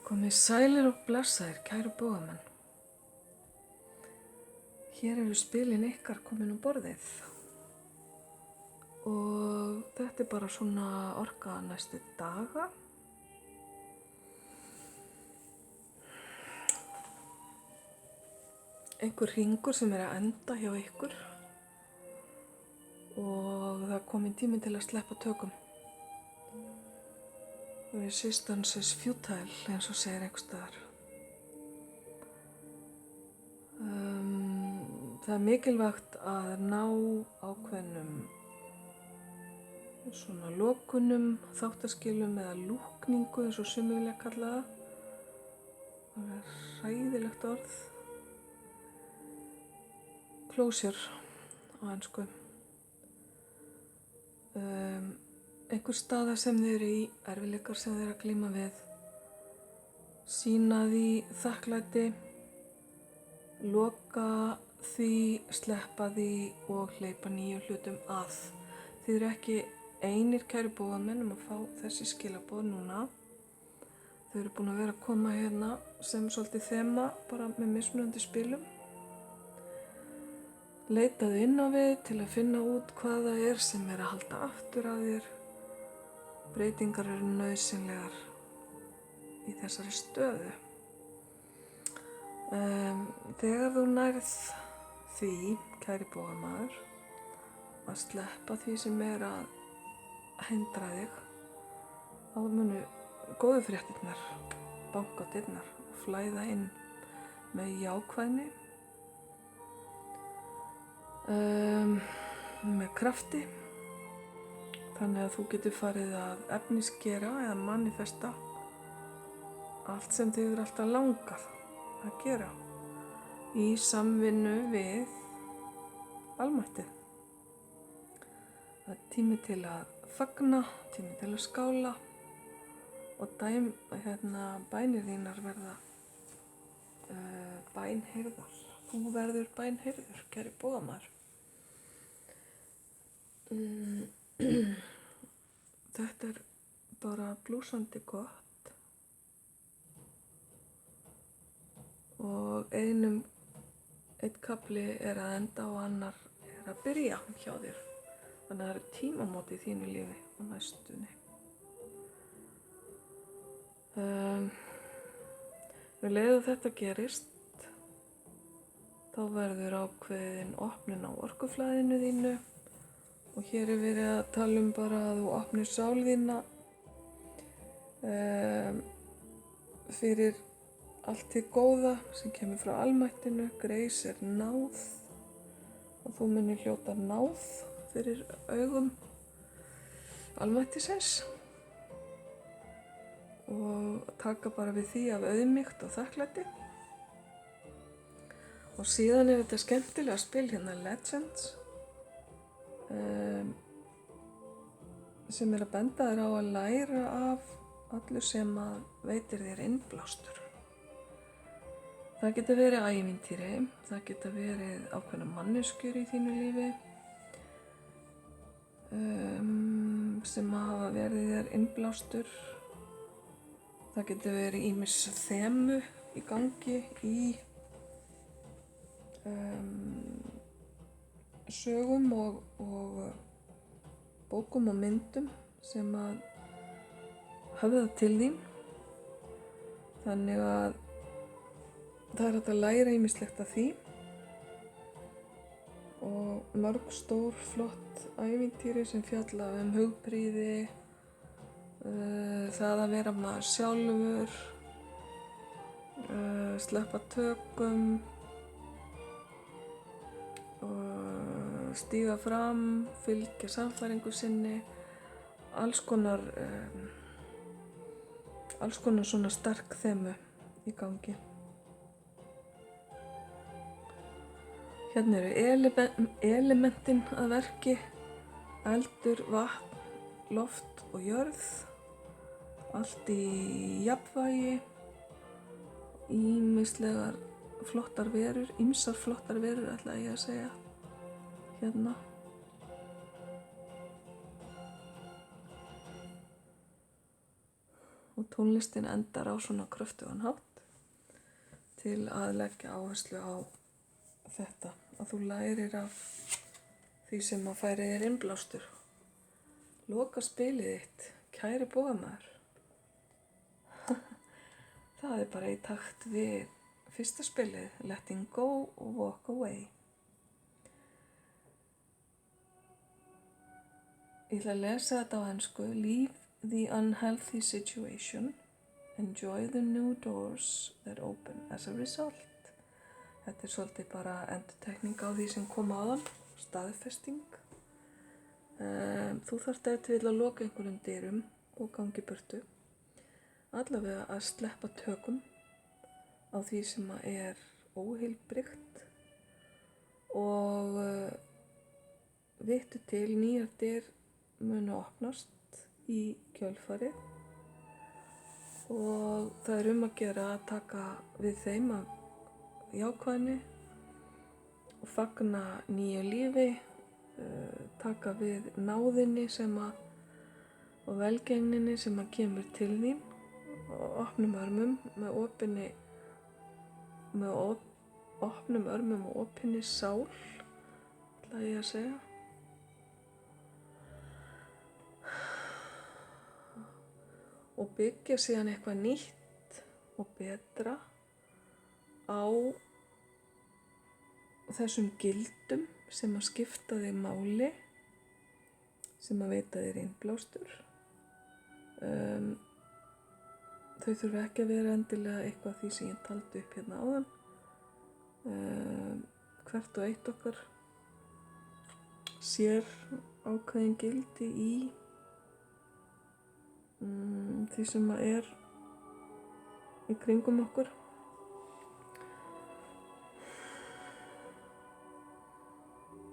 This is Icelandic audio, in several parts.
Komið sælir og blessaðir, kæru bógamenn. Hér eru spilin ykkar komin á borðið. Og þetta bara svona orka næstu daga. Einhver hringur sem að enda hjá ykkur. Og það kominn tíminn til að sleppa tökum. Resistance is futile, eins og segir einhvers staðar. Það mikilvægt að ná ákveðnum svona lokunum, þáttaskilum eða lúkningu, eins og sumir vilja kalla það. Það hræðilegt orð. Closure á ensku. Einhver staða sem þið eru í, erfiðleikar sem þið eru að glíma við, sýna því þakklæti, loka því, sleppa því og hleypa nýjum hlutum að. Þið eru ekki einir kæru bógamenn að fá þessi skilaboð núna. Þau eru búin að vera að koma hérna sem svolítið þema, bara með mismunandi spilum. Leitaðu inn á við til að finna út hvað það er sem er að halda aftur að þér. Breytingar eru nauðsynlegar í þessari stöðu. Þegar þú nærð því, kæri bógamaður, að sleppa því sem er að hindra þig, þá munu góðu fréttirnar banka á dyrnar og flæða inn með jákvæðni, með krafti, þannig að þú getur farið að efnisgera eða manifesta allt sem þig er alltaf langað að gera í samvinnu við almættið. Það er tími til að fagna, tími til að skála og bænir þínar verða bænheyrðar. Þú verður bænheyrður, kæri bógamaður. Þetta er bara blúsandi gott og einn kafli er að enda og annar er að byrja hjá þér. Þannig að það eru tímamót í þínu lífi á næstunni. Leið og þetta gerist, þá verður ákveðin opnun á orkuflæðinu þínu og hér er verið að tala bara að þú opnir sál þína fyrir allt hið góða sem kemur frá almættinu. Grace er náð og þú munir hljóta náð fyrir augum almættisins og taka bara við því af auðmýkt og þakklæti. Og síðan er þetta skemmtilega spil hérna Legends sem er að benda þér á að læra af allu sem að veitir þér innblástur. Það geta verið ævintýri, það geta verið ákveðna manneskjur í þínu lífi sem hafa verið þér innblástur. Það geta verið ýmis þemu í gangi í sögum og bókum og myndum sem að höfða til þín. Þannig að það er hægt að læra ýmislegt af því og mörg stór flott ævintýri sem fjalla hugprýði, það að vera maður sjálfur, sleppa tökum, stíga fram, fylgja sannfæringu sinni, alls konar svona sterk þemu í gangi. Hérna eru elementin að verki, eldur, vatn, loft og jörð, allt í jafnvægi, ýmsar flottar verur ætla ég að segja. Hérna. og tónlistin endar á svona kröftugan hátt til að leggja áherslu á þetta, að þú lærir af því sem að færi þér innblástur. Loka spilið þitt, kæri bogamaður. Það er bara í takt við fyrsta spilið, letting go og walk away. Ég ætla að lesa þetta á ensku. Leave the unhealthy situation. Enjoy the new doors that open as a result. Þetta er svolítið bara endurtekning á því sem kom áðan, staðfesting. Þú þarft ef til að loka einhverjum dyrum og gangi burtu. Allavega að sleppa tökum á því sem er óheilbrigt og vittu til nýjar dyr munu opnast í kjölfarið og það er að gera að taka við þeim af jákvæðni og fagna nýju lífi, taka við náðinni og velgengninni sem kemur til þín og opnum örmum opnum örmum og opinni sál, ætla ég að segja. Og byggja síðan eitthvað nýtt og betra á þessum gildum sem að skipta þig máli, sem að veita þér innblástur. Þau þurfa ekki að vera endilega eitthvað því sem ég taldi upp hérna áðan. Hvert og eitt okkar sér ákveðin gildi í því sem að er í kringum okkur.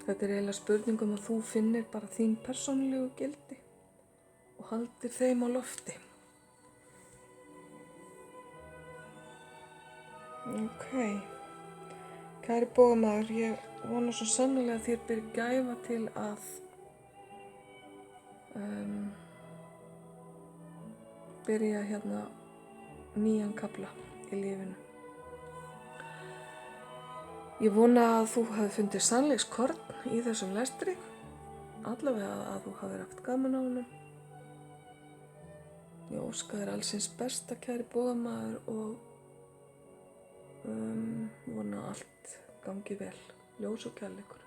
Þetta er eiginlega spurning að þú finnir bara þín persónulegu gildi og haldir þeim á lofti. Ok, kæri bogamaður, ég vona svo sannarlega að þér ber gæfa til að byrja hérna nýjan kafla í lífinu. Ég vona að þú hafi fundið sannleikskorn í þessum lestri, allavega að þú hafir haft gaman á honum. Ég óska þér allsins besta, kæri bogamaður, og vona að allt gangi vel. Ljós og kærleikur.